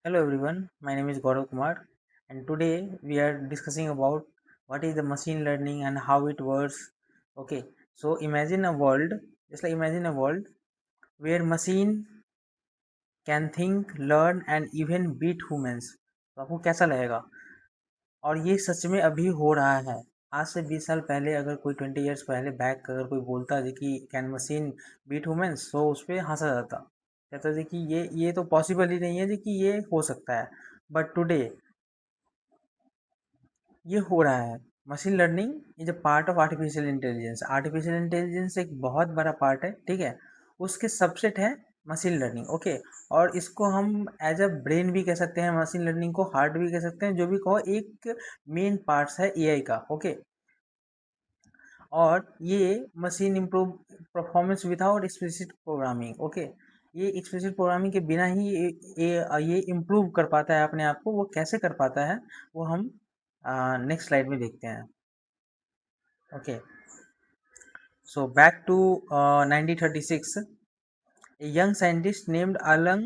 Hello everyone, my name is Gaurav Kumar and today we are discussing about what is the machine learning and how it works. Okay, so imagine a world where machine can think, learn and even beat humans. तो आपको कैसा लगेगा? और ये सच में अभी हो रहा है। आज से 20 साल पहले अगर कोई 20 ईयर्स पहले बैक अगर कोई बोलता है कि कैन मशीन बीट ह्यूमंस तो उस पर हंसा जाता। कहता है कि ये तो पॉसिबल ही नहीं है जी कि ये हो सकता है। बट टुडे ये हो रहा है। Machine learning is a part of artificial intelligence. Artificial intelligence एक बहुत बड़ा पार्ट है, ठीक है। उसके सबसेट है मशीन लर्निंग, ओके। और इसको हम एज अ ब्रेन भी कह सकते हैं, मशीन लर्निंग को हार्ट भी कह सकते हैं, जो भी कहो, एक मेन पार्ट्स है एआई का, ओके। और ये machine improve performance without explicit programming, okay. ये एक्सप्लिसिट प्रोग्रामिंग के बिना ही ये इम्प्रूव कर पाता है अपने आप को। वो कैसे कर पाता है वो हम नेक्स्ट स्लाइड में देखते हैं, okay. So back to 1936, a young scientist named Alan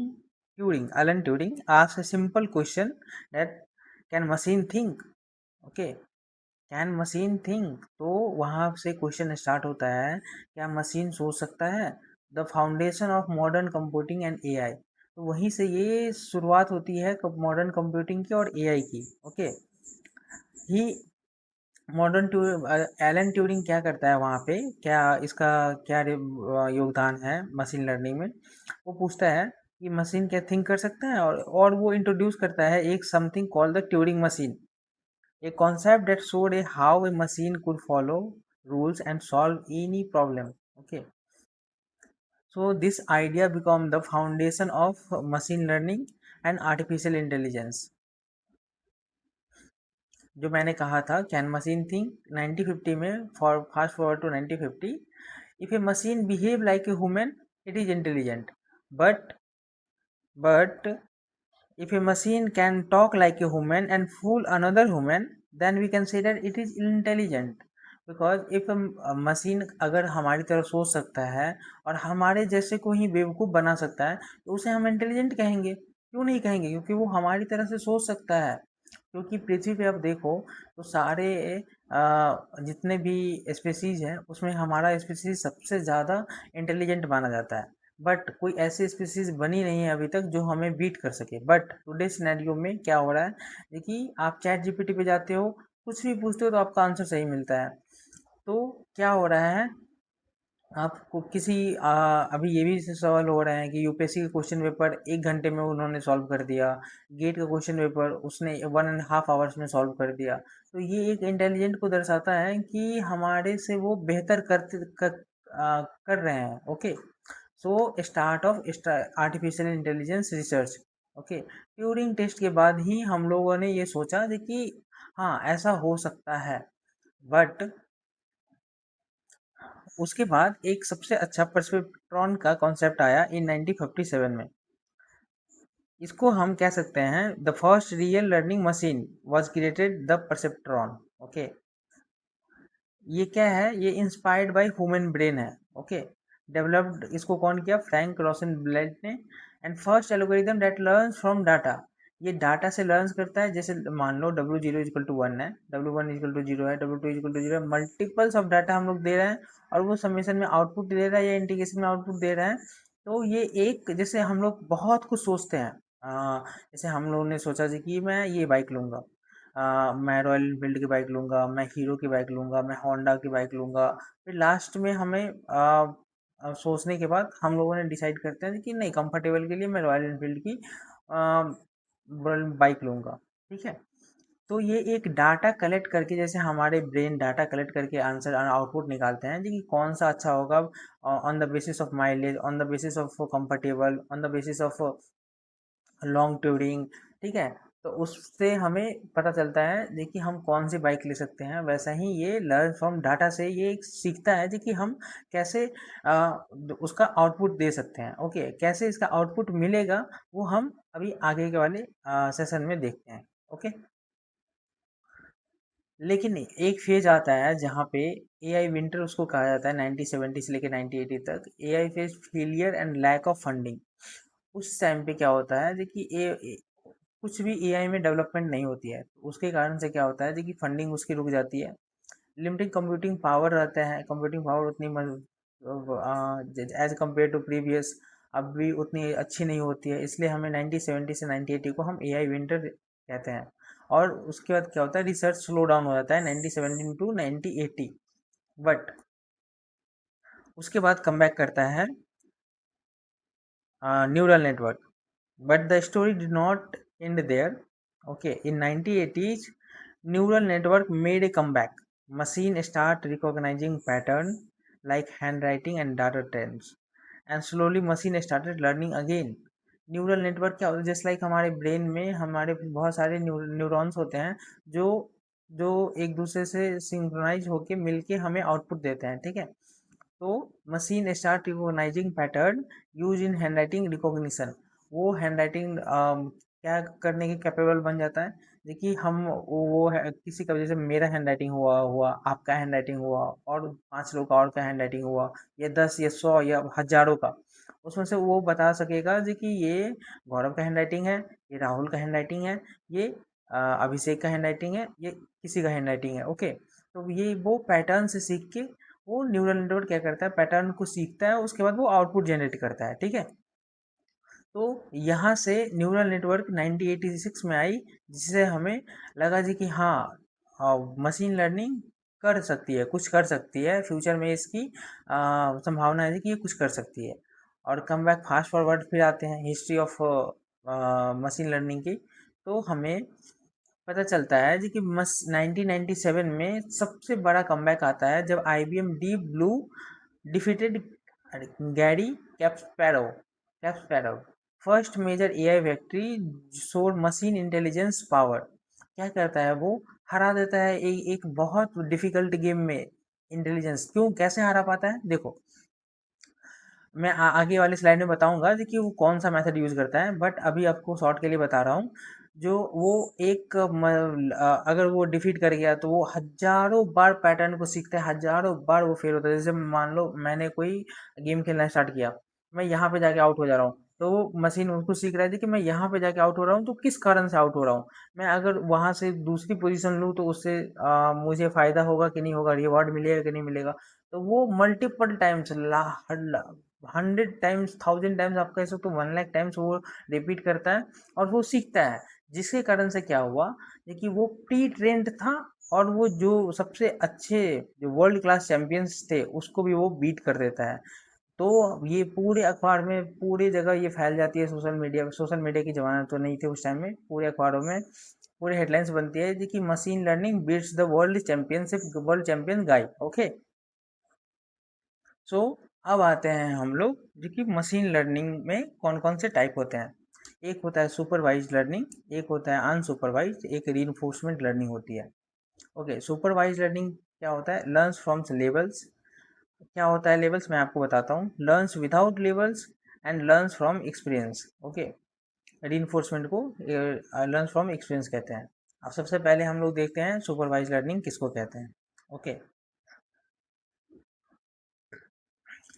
Turing asked a simple question that can machine think? Okay, can machine think? तो वहाँ से क्वेश्चन स्टार्ट होता है, क्या मशीन सोच सकता है? The foundation of modern computing and AI. तो वहीं से ये शुरुआत होती है मॉडर्न कंप्यूटिंग की और एआई की, ओके। ही एलन ट्यूरिंग क्या करता है वहाँ पे, क्या इसका क्या योगदान है मशीन लर्निंग में? वो पूछता है कि मशीन क्या थिंक कर सकता है, और वो इंट्रोड्यूस करता है एक something called the Turing machine, a concept that showed a how a machine could follow rules and solve any problem, okay. So this idea become the foundation of machine learning and artificial intelligence. जो मैंने कहा था can machine think, 1950 में, for fast forward to 1950, if a machine behave like a human it is intelligent, but but if a machine can talk like a human and fool another human, then we consider it is intelligent. Because if a machine अगर हमारी तरह सोच सकता है और हमारे जैसे को ही बेवकूफ़ बना सकता है तो उसे हम इंटेलिजेंट कहेंगे। क्यों नहीं कहेंगे? क्योंकि वो हमारी तरह से सोच सकता है। क्योंकि पृथ्वी पे आप देखो तो सारे जितने भी स्पेसीज हैं उसमें हमारा स्पेसीज सबसे ज़्यादा इंटेलिजेंट माना जाता है। बट कोई ऐसी स्पीसीज बनी नहीं है अभी तक जो हमें बीट कर सके। बट टुडे सिनेरियो में क्या हो रहा है, देखिए आप चैट जीपीटी पे जाते हो, कुछ भी पूछते हो तो आपका आंसर सही मिलता है। तो क्या हो रहा है, आपको किसी अभी ये भी सवाल हो रहे हैं कि यूपीएससी का क्वेश्चन पेपर 1 घंटे में उन्होंने सॉल्व कर दिया, गेट का क्वेश्चन पेपर उसने 1.5 आवर्स में सॉल्व कर दिया। तो ये एक इंटेलिजेंट को दर्शाता है कि हमारे से वो बेहतर कर रहे हैं, okay. So start of artificial intelligence research, okay. Turing test के बाद ही हम लोगों ने ये सोचा था कि हाँ ऐसा हो सकता है। बट उसके बाद एक सबसे अच्छा परसेप्ट्रॉन का कॉन्सेप्ट आया इन 1957 में। इसको हम कह सकते हैं the first real learning machine was created, the perceptron, okay. ये क्या है? ये इंस्पायर्ड बाय ह्यूमन ब्रेन है, ओके। डेवलप्ड इसको कौन किया? फ्रैंक रोसेनब्लेट ने। And first algorithm that learns from data. ये डाटा से लर्न करता है। जैसे मान लो W0 = 1 है, W1 = 0 है, W2 = 0 है, मल्टीपल्स ऑफ डाटा हम लोग दे रहे हैं और वो समेशन में आउटपुट दे रहा है या इंटीग्रेशन में आउटपुट दे रहा है। तो ये एक, जैसे हम लोग बहुत कुछ सोचते हैं, जैसे हम लोगों ने सोचा जी कि मैं ये बाइक लूंगा, मैं रॉयल एनफील्ड की बाइक लूंगा, मैं हीरो की बाइक लूंगा, मैं होंडा की बाइक लूंगा। फिर लास्ट में हमें सोचने के बाद हम लोगों ने डिसाइड करते हैं कि नहीं, कंफर्टेबल के लिए मैं रॉयल एनफील्ड की बाइक लूंगा, ठीक है। तो ये एक डाटा कलेक्ट करके, जैसे हमारे ब्रेन डाटा कलेक्ट करके आंसर आउटपुट निकालते हैं जी कि कौन सा अच्छा होगा, on the basis of mileage, on the basis of comfortable, on the basis of long touring, ठीक है। तो उससे हमें पता चलता है देखिए हम कौन सी बाइक ले सकते हैं। वैसा ही ये लर्न फ्रॉम डाटा से ये सीखता है जी कि हम कैसे उसका आउटपुट दे सकते हैं, ओके। कैसे इसका आउटपुट मिलेगा वो हम अभी आगे के वाले सेशन में देखते हैं, ओके। लेकिन एक फेज आता है जहाँ पे एआई विंटर उसको कहा जाता है, 1970 से लेकर 1980 तक। AI phase failure and lack of funding. उस टाइम पे क्या होता है देखिए कुछ भी एआई में डेवलपमेंट नहीं होती है। उसके कारण से क्या होता है कि फंडिंग उसकी रुक जाती है। लिमिटेड कंप्यूटिंग पावर रहता है, कंप्यूटिंग पावर उतनी एज कम्पेयर टू प्रीवियस अब भी उतनी अच्छी नहीं होती है, इसलिए हमें 1970 से 1980 को हम एआई विंटर कहते हैं। और उसके बाद क्या होता है, रिसर्च स्लो डाउन हो जाता है 1917 टू 1980। बट उसके बाद कम बैक करता है neural network. But the story did not end there. Okay, in 1980s, neural network made a comeback. Machine start recognizing pattern like handwriting and data trends, and slowly machine started learning again. Neural network क्या होता है, just like हमारे brain में हमारे बहुत सारे neurons होते हैं जो जो एक दूसरे से सिंक्रोनाइज होके मिलके हमें आउटपुट देते हैं, ठीक है। तो machine start recognising pattern use in handwriting recognition. वो हैंडराइटिंग क्या करने के कैपेबल बन जाता है। देखिए हम वो है, किसी का जैसे मेरा हैंडराइटिंग हुआ हुआ आपका हैंडराइटिंग हुआ और 5 लोग का और का हैंडराइटिंग हुआ, या 10 या 100 या हजारों का, उसमें से वो बता सकेगा जी कि ये गौरव का हैंडराइटिंग है, ये राहुल का हैंडराइटिंग है, ये अभिषेक का हैंडराइटिंग है, ये किसी का हैंडराइटिंग है। ओके, तो ये वो पैटर्न से सीख के वो न्यूरल नेटवर्क क्या करता है, पैटर्न को सीखता है, उसके बाद वो आउटपुट जनरेट करता है, ठीक है। तो यहाँ से न्यूरल नेटवर्क 1986 में आई, जिससे हमें लगा जी कि हाँ मशीन लर्निंग कर सकती है, कुछ कर सकती है फ्यूचर में, इसकी संभावना है कि ये कुछ कर सकती है। और कम बैक फास्ट फॉरवर्ड फिर आते हैं हिस्ट्री ऑफ मशीन लर्निंग की। तो हमें पता चलता है जी कि 1997 में सबसे बड़ा कमबैक आता है जब IBM Deep Blue defeated Garry Kasparov first major AI victory showed machine intelligence power. क्या करता है वो, हरा देता है एक बहुत डिफिकल्ट गेम में इंटेलिजेंस। क्यों, कैसे हरा पाता है, देखो मैं आगे वाली स्लाइड में बताऊंगा कि वो कौन सा मेथड यूज करता है, बट अभी आपको शॉर्ट के लिए बता रहा हूँ। जो वो एक अगर वो डिफीट कर गया तो वो हजारों बार पैटर्न को सीखता है, हजारों बार वो फेल होता है। जैसे मान लो मैंने कोई गेम खेलना स्टार्ट किया, मैं यहाँ पे जाके आउट हो जा रहा हूँ, तो वो मशीन उसको सीख रहा है कि मैं यहाँ पे जाके आउट हो रहा हूँ तो किस कारण से आउट हो रहा हूँ। मैं अगर वहां से दूसरी पोजीशन लूँ तो उससे मुझे फायदा होगा कि नहीं होगा, रिवॉर्ड मिलेगा कि नहीं मिलेगा। तो वो मल्टीपल टाइम्स 100 टाइम्स 1000 टाइम्स, आप कह सकते हो 1 लाख टाइम्स वो रिपीट करता है और वो सीखता है। जिसके कारण से क्या हुआ, कि वो प्री ट्रेंड था और वो जो सबसे अच्छे जो वर्ल्ड क्लास चैंपियंस थे उसको भी वो बीट कर देता है। तो ये पूरे अखबार में पूरी जगह ये फैल जाती है। सोशल मीडिया की जमाना तो नहीं थे उस टाइम में, पूरे अखबारों में पूरे हेडलाइंस बनती है कि machine learning beats the world champion guy. Okay, so अब आते हैं हम लोग जो कि मशीन लर्निंग में कौन कौन से टाइप होते हैं। एक होता है सुपरवाइज लर्निंग, एक होता है अनसुपरवाइज, एक रीइंफोर्समेंट लर्निंग होती है। ओके, सुपरवाइज लर्निंग क्या होता है, लर्न्स फ्रॉम लेवल्स। क्या होता है लेवल्स, मैं आपको बताता हूँ। Learns without levels and learns from experience. Okay, reinforcement को लर्न्स फ्रॉम एक्सपीरियंस कहते हैं। अब सबसे पहले हम लोग देखते हैं सुपरवाइज लर्निंग किसको कहते हैं। ओके,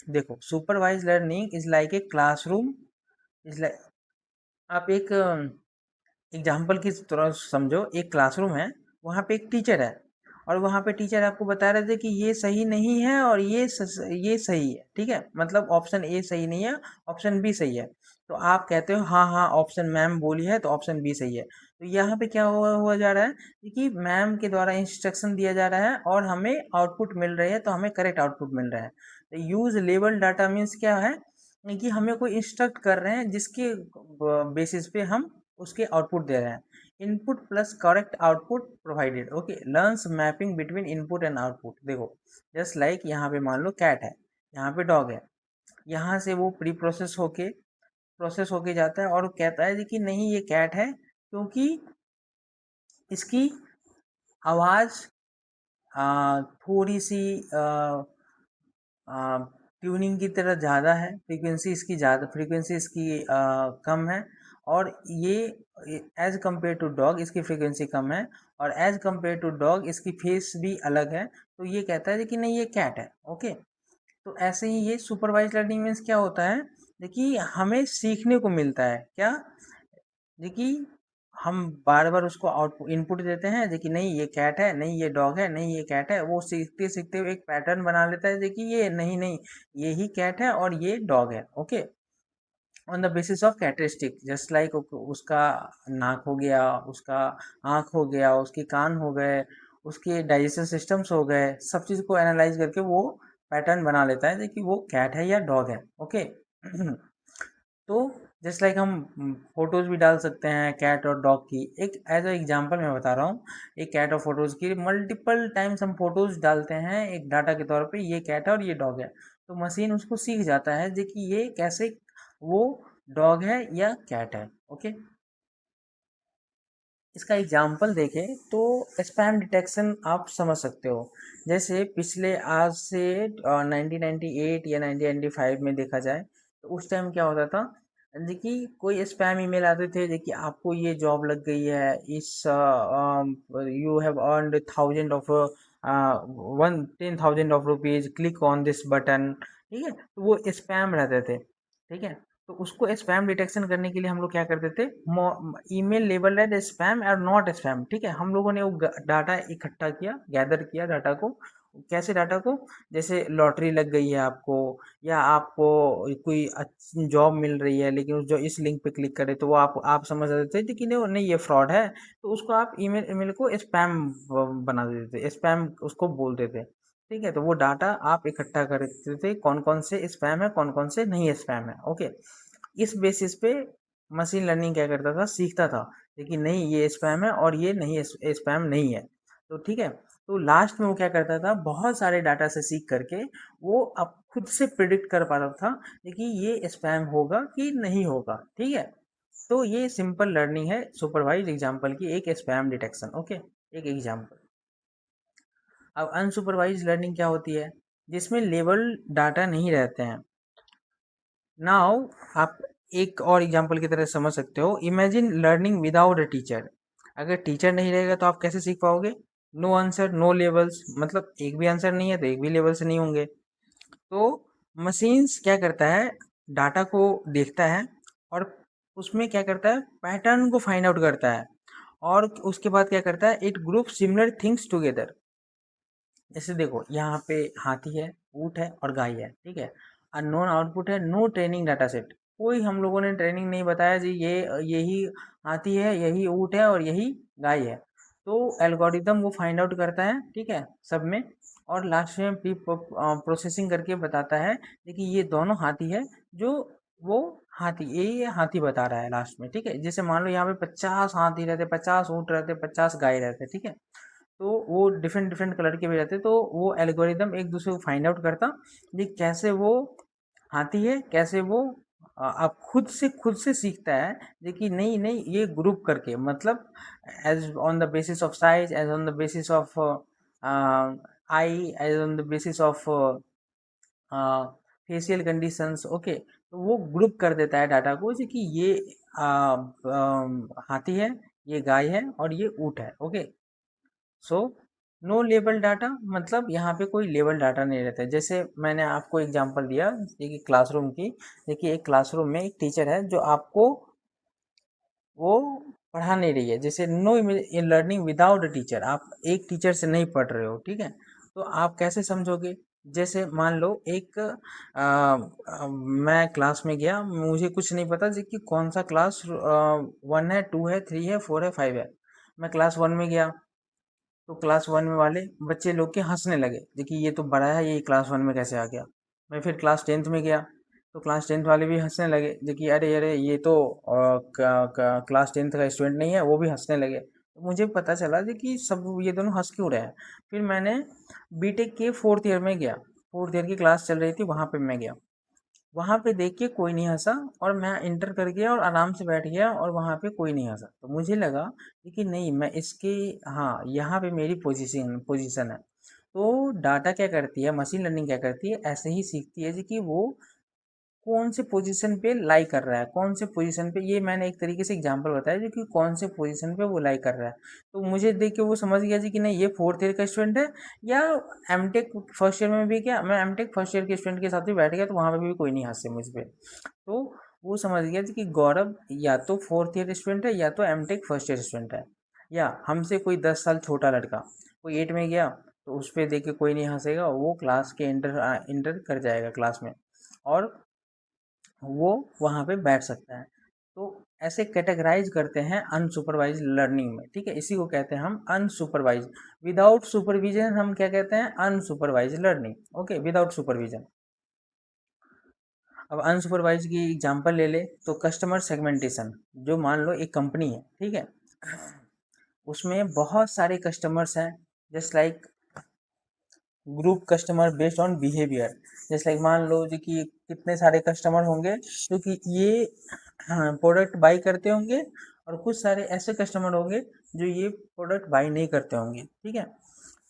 देखो supervise learning is like a classroom, is like, आप एक एग्जाम्पल की तरह समझो, एक क्लासरूम है, वहाँ पे एक टीचर है और वहाँ पे टीचर आपको बता रहे थे कि ये सही नहीं है और ये सही है, ठीक है। मतलब ऑप्शन ए सही नहीं है, ऑप्शन बी सही है। तो आप कहते हो हाँ हाँ ऑप्शन मैम बोली है तो ऑप्शन बी सही है। तो यहाँ पे क्या हुआ जा रहा है कि मैम के द्वारा इंस्ट्रक्शन दिया जा रहा है और हमें आउटपुट मिल रही है, तो हमें करेक्ट आउटपुट मिल रहा है। तो यूज लेबल डाटा मीन्स क्या है कि हमें कोई इंस्ट्रक्ट कर रहे हैं जिसके बेसिस पे हम उसके आउटपुट दे रहे हैं। Input plus correct output provided. Okay, learns mapping between input and output. देखो जस्ट लाइक यहाँ पे मान लो कैट है, यहाँ पे डॉग है, यहाँ से वो प्रोसेस होके जाता है और कहता है जी कि नहीं ये कैट है, क्योंकि इसकी आवाज़ थोड़ी सी ट्यूनिंग की तरह ज़्यादा है, फ्रीक्वेंसी इसकी कम है। और ये एज कम्पेयर टू डॉग इसकी फ्रीक्वेंसी कम है, और एज कम्पेयर टू डॉग इसकी फेस भी अलग है। तो ये कहता है कि नहीं ये कैट है। ओके, तो ऐसे ही ये सुपरवाइज लर्निंग मीन्स क्या होता है, देखिए हमें सीखने को मिलता है क्या, देखिए हम बार बार उसको आउटपुट इनपुट देते हैं कि नहीं ये कैट है, नहीं ये डॉग है, नहीं ये कैट है, वो सीखते सीखते हुए एक पैटर्न बना लेता है कि ये नहीं नहीं ये ही कैट है और ये डॉग है। Okay, on the basis of characteristic, just like उसका नाक हो गया, उसका आँख हो गया, उसके कान हो गए, उसके डाइजेशन सिस्टम्स हो गए, सब चीज़ को एनालाइज करके वो पैटर्न बना लेता है कि वो कैट है या डॉग है। ओके तो जस्ट लाइक हम फोटोज भी डाल सकते हैं कैट और डॉग की। एक एज अ एग्जांपल मैं बता रहा हूँ, एक कैट और फोटोज की मल्टीपल टाइम्स हम फोटोज डालते हैं एक डाटा के तौर पे, ये कैट है और ये डॉग है, तो मशीन उसको सीख जाता है कि ये कैसे वो डॉग है या कैट है। ओके, इसका एग्जाम्पल देखें तो स्पैम डिटेक्शन आप समझ सकते हो। जैसे पिछले आज से 1998 या 1995 में देखा जाए तो उस टाइम क्या होता था, देखिए कोई स्पैम ईमेल आते थे, देखिए आपको ये जॉब लग गई है, इस you have earned 10,000 of click on this button. ठीक है, तो वो स्पैम रहते थे। ठीक है, तो उसको स्पैम डिटेक्शन करने के लिए हम लोग क्या करते थे, ईमेल लेबल एज स्पैम और नॉट स्पैम। ठीक है, हम लोगों ने वो डाटा इकट्ठा किया, गैदर किया डाटा को। कैसे डाटा को, जैसे लॉटरी लग गई है आपको, या आपको कोई अच्छी जॉब मिल रही है लेकिन जो इस लिंक पे क्लिक करे तो वो आप समझ जाते थे कि नहीं नहीं ये फ्रॉड है, तो उसको आप ईमेल ईमेल को स्पैम बना देते थे, स्पैम उसको बोलते थे। ठीक है, तो वो डाटा आप इकट्ठा करते थे, कौन कौन से स्पैम है कौन कौन से नहीं स्पैम है। ओके, इस बेसिस पे मशीन लर्निंग क्या करता था, सीखता था, लेकिन नहीं ये स्पैम है और ये नहीं स्पैम नहीं है। तो ठीक है, तो लास्ट में वो क्या करता था, बहुत सारे डाटा से सीख करके वो अब खुद से प्रिडिक्ट कर पाता था कि ये स्पैम होगा कि नहीं होगा। ठीक है, तो ये सिंपल लर्निंग है सुपरवाइज एग्जाम्पल की, एक स्पैम डिटेक्शन। ओके, एक एग्जाम्पल। अब अनसुपरवाइज लर्निंग क्या होती है, जिसमें लेबल डाटा नहीं रहते हैं। नाउ आप एक और एग्जांपल की तरह समझ सकते हो, imagine learning without a teacher. अगर टीचर नहीं रहेगा तो आप कैसे सीख पाओगे, नो आंसर नो लेवल्स, मतलब एक भी आंसर नहीं है तो एक भी लेवल से नहीं होंगे। तो मशीन्स क्या करता है, डाटा को देखता है और उसमें क्या करता है, पैटर्न को फाइंड आउट करता है, और उसके बाद क्या करता है, it group similar things together. जैसे देखो यहाँ पे हाथी है, ऊँट है और गाय है। ठीक है, अननोन आउटपुट है, नो ट्रेनिंग डाटा सेट, कोई हम लोगों ने ट्रेनिंग नहीं बताया जी ये यही हाथी है, यही ऊँट है और यही गाय है। तो एल्गोरिदम वो फाइंड आउट करता है, ठीक है, सब में, और लास्ट में प्री प्रोसेसिंग करके बताता है देखिए ये दोनों हाथी है, जो वो हाथी ये हाथी बता रहा है लास्ट में। ठीक है, जैसे मान लो यहाँ पे 50 हाथी रहते, 50 ऊँट रहते, 50 गाय रहते। ठीक है, तो वो डिफरेंट डिफरेंट कलर के भी रहते, तो वो एल्गोरिदम एक दूसरे को फाइंड आउट करता ये कैसे वो हाथी है, कैसे वो आप खुद से सीखता है देखिए नहीं नहीं ये ग्रुप करके, मतलब as on the basis of size, as on the basis of eye, as on the basis of facial conditions. Okay, तो वो ग्रुप कर देता है डाटा को, जैसे कि ये हाथी है, ये गाय है और ये ऊँट है। Okay, so no label data, मतलब यहाँ पे कोई लेबल डाटा नहीं रहता है। जैसे मैंने आपको एग्जांपल दिया देखिए क्लासरूम की, देखिए एक क्लासरूम में एक टीचर है जो आपको वो पढ़ा नहीं रही है, जैसे know learning without a teacher, आप एक टीचर से नहीं पढ़ रहे हो। ठीक है, तो आप कैसे समझोगे, जैसे मान लो एक मैं क्लास में गया, मुझे कुछ नहीं पता जी कि कौन सा क्लास 1 है, 2 है, 3 है, 4 है, 5 है। मैं क्लास 1 में गया, तो क्लास 1 में वाले बच्चे लोग के हंसने लगे, देखिए ये तो बड़ा है, ये क्लास 1 में कैसे आ गया। मैं फिर क्लास 10th में गया, तो क्लास 10th वाले भी हंसने लगे, देखिए अरे अरे ये तो क्लास 10th का स्टूडेंट नहीं है, वो भी हंसने लगे। तो मुझे पता चला जी कि सब ये दोनों हंस क्यों रहे हैं। फिर मैंने बीटेक के 4th ईयर में गया, 4th ईयर की क्लास चल रही थी, वहाँ पे मैं गया, वहाँ पे देख के कोई नहीं हंसा, और मैं इंटर कर गया और आराम से बैठ गया और वहाँ पे कोई नहीं हंसा, तो मुझे लगा कि नहीं मैं इसके, हाँ यहाँ पे मेरी पोजीशन पोजीशन है। तो डाटा क्या करती है, मशीन लर्निंग क्या करती है, ऐसे ही सीखती है जी कि वो कौन से पोजीशन पे लाई कर रहा है, कौन से पोजीशन पे, ये मैंने एक तरीके से एग्जांपल बताया जो कि कौन से पोजीशन पे वो लाई कर रहा है। तो मुझे देख के वो समझ गया जी कि नहीं ये 4th ईयर का स्टूडेंट है, या एमटेक फर्स्ट ईयर में भी, क्या मैं एमटेक फर्स्ट ईयर के स्टूडेंट के साथ भी बैठ गया तो वहाँ पे भी कोई नहीं हंसे मुझ पे। तो वो समझ गया कि गौरव या तो 4th ईयर स्टूडेंट है या तो एमटेक फर्स्ट ईयर स्टूडेंट है, या हमसे कोई 10 साल छोटा लड़का कोई 8 में गया तो उस पर देख के कोई नहीं हंसेगा, वो क्लास के इंटर इंटर कर जाएगा क्लास में और वो वहाँ पे बैठ सकता है। तो ऐसे कैटेगराइज करते हैं अनसुपरवाइज लर्निंग में, ठीक है, इसी को कहते हैं हम अनसुपरवाइज। विदाउट सुपरविजन हम क्या कहते हैं, unsupervised learning. Okay, without supervision. अब अनसुपरवाइज की एग्जांपल ले ले तो कस्टमर सेगमेंटेशन, जो मान लो एक कंपनी है, ठीक है, उसमें बहुत सारे कस्टमर्स हैं, just like group customer based on behaviour. जैसे लाइक मान लो जी कि कितने सारे कस्टमर होंगे क्योंकि ये प्रोडक्ट बाई करते होंगे, और कुछ सारे ऐसे कस्टमर होंगे जो ये प्रोडक्ट बाई नहीं करते होंगे, ठीक है।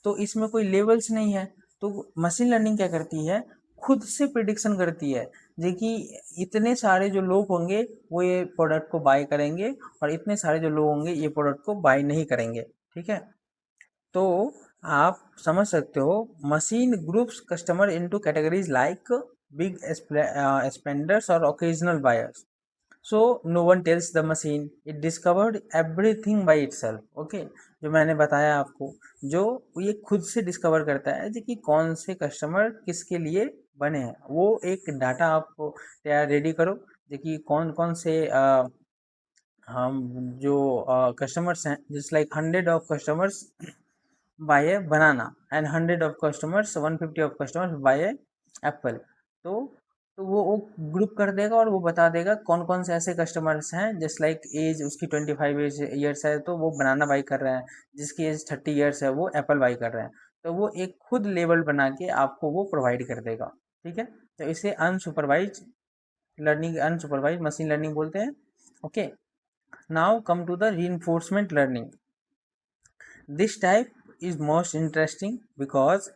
तो इसमें कोई लेवल्स नहीं है। तो मशीन लर्निंग क्या करती है, खुद से प्रिडिक्शन करती है जो कि इतने सारे जो लोग होंगे वो ये प्रोडक्ट को बाय करेंगे, और इतने सारे जो लोग होंगे ये प्रोडक्ट को बाय नहीं करेंगे, ठीक है। तो आप समझ सकते हो, machine groups customer into categories like big spenders और occasional buyers. So no one tells the machine, it discovered everything by itself. Okay, जो मैंने बताया आपको, जो ये खुद से डिस्कवर करता है कि कौन से कस्टमर किसके लिए बने हैं। वो एक डाटा आप तैयार रेडी करो, देखिए कौन कौन से हम जो कस्टमर्स हैं, just like 100 of customers buy a banana and 100 of customers 150 of customers buy a apple. तो वो ग्रुप कर देगा और वो बता देगा कौन कौन से ऐसे कस्टमर्स हैं, जस्ट लाइक एज उसकी 25 ईयर्स है तो वो बनाना बाई कर रहे हैं, जिसकी एज 30 ईयर्स है वो एप्पल बाई कर रहे हैं। तो वो एक खुद लेबल बना के आपको वो प्रोवाइड कर देगा, ठीक है। तो इसे unsupervised learning, unsupervised machine learning बोलते हैं। Okay, now come to the reinforcement learning. This type is most interesting because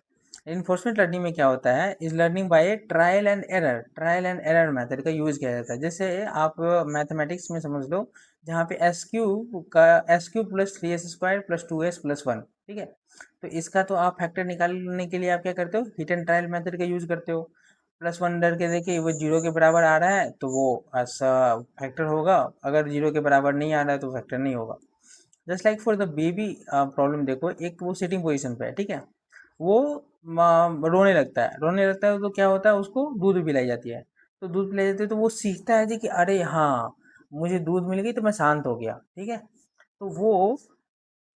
reinforcement learning में क्या होता है, is learning by trial and error. Trial and error method का यूज किया जाता है। जैसे आप मैथमेटिक्स में समझ लो, जहाँ पे S Q plus 3s² plus 2s+1, ठीक है। तो इसका तो आप फैक्टर निकालने के लिए आप क्या करते हो, हिट एंड ट्रायल मेथड का यूज करते हो। +1 डर के देखिए वो 0 के बराबर आ रहा है तो वो ऐसा फैक्टर होगा, अगर 0 के बराबर नहीं आ रहा है तो फैक्टर नहीं होगा। Just like for the baby problem, देखो एक वो सिटिंग पोजीशन पे है, ठीक है, वो रोने लगता है तो क्या होता है, उसको दूध पिलाई जाती है। तो दूध पिलाई जाती है तो वो सीखता है जी कि अरे हाँ, मुझे दूध मिल गई तो मैं शांत हो गया, ठीक है। तो वो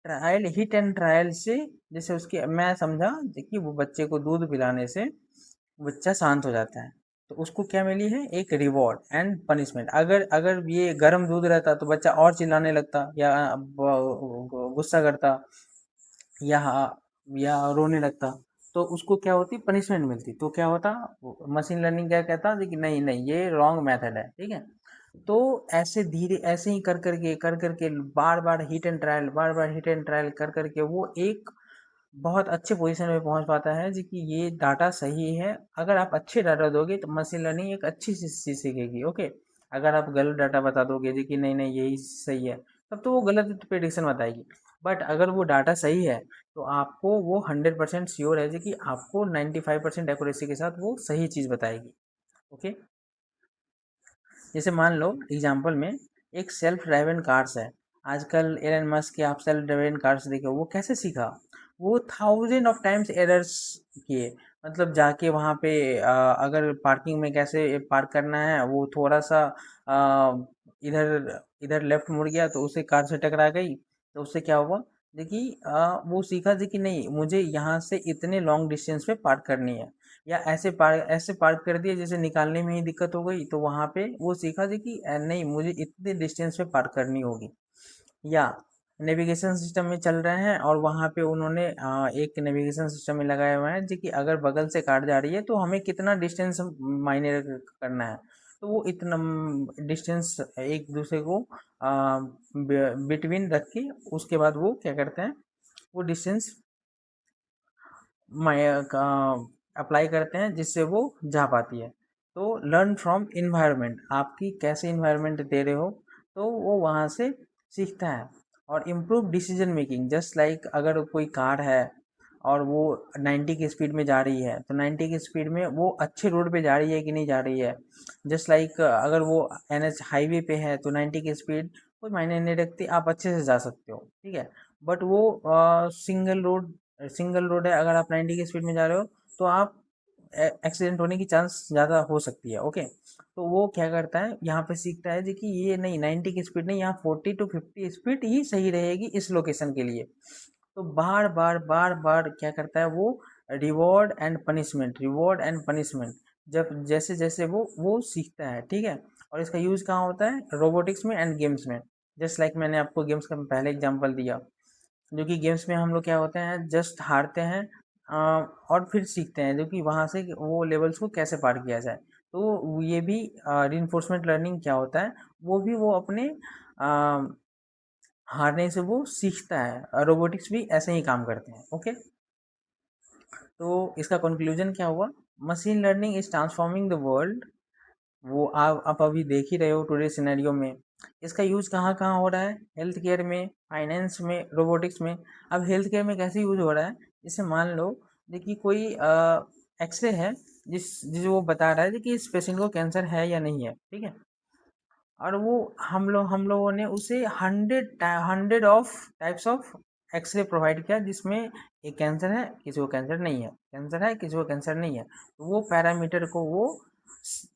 ट्रायल, हिट एंड ट्रायल से, जैसे उसकी मैं समझा कि वो बच्चे को दूध पिलाने से बच्चा शांत हो जाता है, तो उसको क्या मिली है, एक रिवॉर्ड एंड पनिशमेंट। अगर अगर ये गर्म दूध रहता तो बच्चा और चिल्लाने लगता या गुस्सा करता या रोने लगता, तो उसको क्या होती, पनिशमेंट मिलती। तो क्या होता, मशीन लर्निंग क्या कहता कि नहीं नहीं ये रॉन्ग मेथड है, ठीक है। तो ऐसे धीरे, ऐसे ही कर करके बार बार हिट एंड ट्रायल, बार बार हिट एंड ट्रायल कर करके वो एक बहुत अच्छे पोजीशन में पहुंच पाता है जी कि ये डाटा सही है। अगर आप अच्छे डाटा दोगे तो मशीन लर्निंग एक अच्छी चीज सीखेगी। ओके, अगर आप गलत डाटा बता दोगे जी कि नहीं नहीं यही सही है, तब तो वो गलत प्रेडिक्शन बताएगी। बट अगर वो डाटा सही है तो आपको वो 100% श्योर है जी कि आपको 95% एक्यूरेसी के साथ वो सही चीज़ बताएगी। ओके, जैसे मान लो एग्जांपल में एक सेल्फ ड्राइवन कार्स है, आजकल एलन मस्क के, आप सेल्फ ड्राइवन कार्स देखो वो कैसे सीखा, वो 1000 ऑफ टाइम्स एरर्स किए। मतलब जाके वहाँ पे अगर पार्किंग में कैसे पार्क करना है, वो थोड़ा सा इधर इधर लेफ्ट मुड़ गया तो उसे कार से टकरा गई, तो उससे क्या हुआ, देखिए वो सीखा जी कि नहीं मुझे यहाँ से इतने लॉन्ग डिस्टेंस पे पार्क करनी है, या ऐसे पार्क कर दिया जैसे निकालने में ही दिक्कत हो गई, तो वहां पे वो सीखा जी कि नहीं मुझे इतने डिस्टेंस पे पार्क करनी होगी। या नेविगेशन सिस्टम में चल रहे हैं और वहां पे उन्होंने एक नेविगेशन सिस्टम में लगाया हुआ है जी कि अगर बगल से कार जा रही है तो हमें कितना डिस्टेंस मायने करना है। तो वो इतना डिस्टेंस एक दूसरे को बिटवीन रख के उसके बाद वो क्या करते हैं, वो डिस्टेंस अप्लाई करते हैं जिससे वो जा पाती है। तो लर्न फ्रॉम इन्वायरमेंट, आपकी कैसे इन्वायरमेंट दे रहे हो, तो वो वहाँ से सीखता है। और improve decision making, just like अगर कोई कार है और वो 90 की स्पीड में जा रही है, तो 90 की स्पीड में वो अच्छे रोड पे जा रही है कि नहीं जा रही है। जस्ट लाइक अगर वो NH हाईवे पे है तो 90 की स्पीड कोई मायने नहीं रखती, आप अच्छे से जा सकते हो, ठीक है। बट वो सिंगल रोड है, अगर आप 90 की स्पीड में जा रहे हो तो आप एक्सीडेंट होने की चांस ज़्यादा हो सकती है, ओके। तो वो क्या करता है, यहाँ पे सीखता है जी कि ये नहीं 90 की स्पीड नहीं, यहाँ 40 to 50 स्पीड ही सही रहेगी इस लोकेशन के लिए। तो बार बार बार बार क्या करता है वो, रिवॉर्ड एंड पनिशमेंट जब जैसे जैसे वो सीखता है, ठीक है। और इसका यूज कहाँ होता है, रोबोटिक्स में एंड गेम्स में। जस्ट लाइक मैंने आपको गेम्स का पहले एग्जांपल दिया, जो कि गेम्स में हम लोग क्या होते हैं, जस्ट हारते हैं और फिर सीखते हैं जो कि वहाँ से वो लेवल्स को कैसे पार किया जाए। तो ये भी रीइंफोर्समेंट लर्निंग क्या होता है, वो भी वो अपने हारने से वो सीखता है। रोबोटिक्स भी ऐसे ही काम करते हैं, ओके। तो इसका कंक्लूजन क्या हुआ, machine learning is transforming the world. वो आप अभी देख ही रहे हो टुडे सिनेरियो में। इसका यूज कहाँ कहाँ हो रहा है, हेल्थ केयर में, फाइनेंस में, रोबोटिक्स में। अब हेल्थ केयर में कैसे यूज हो रहा है, जैसे मान लो देखिए कोई एक्सरे है, जिस वो बता रहा है कि इस पेशेंट को कैंसर है या नहीं है, ठीक है। और वो हम लोगों ने उसे hundred of types of x-ray provide किया, जिसमें एक कैंसर है, किसी को कैंसर नहीं है, कैंसर है, किसी को कैंसर नहीं है। तो वो पैरामीटर को वो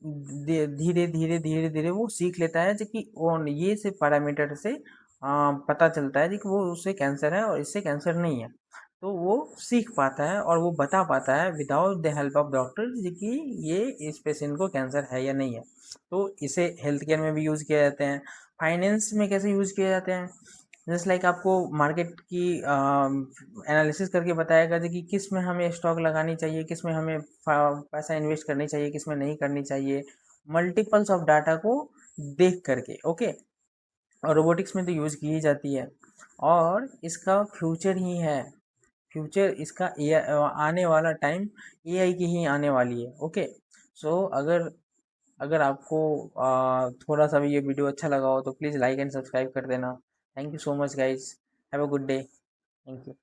धीरे धीरे धीरे धीरे वो सीख लेता है जो कि वो ये से पैरामीटर से पता चलता है जी कि वो उससे कैंसर है और इससे कैंसर नहीं है। तो वो सीख पाता है और वो बता पाता है without the help of doctor ji कि ये इस पेशेंट को कैंसर है या नहीं है। तो इसे हेल्थ केयर में भी यूज़ किया जाते हैं। फाइनेंस में कैसे यूज़ किए जाते हैं, जस्ट लाइक आपको मार्केट की एनालिसिस करके बताएगा जी कि किस में हमें स्टॉक लगानी चाहिए, किस में हमें पैसा इन्वेस्ट करनी चाहिए, किस में नहीं करनी चाहिए, मल्टीपल्स ऑफ डाटा को देख करके, ओके। और रोबोटिक्स में तो यूज़ की ही जाती है, और इसका फ्यूचर ही है। फ्यूचर इसका आने वाला टाइम AI की ही आने वाली है, ओके। सो अगर अगर आपको थोड़ा सा भी ये वीडियो अच्छा लगा हो तो प्लीज़ लाइक एंड सब्सक्राइब कर देना। Thank you so much guys, have a good day, thank you.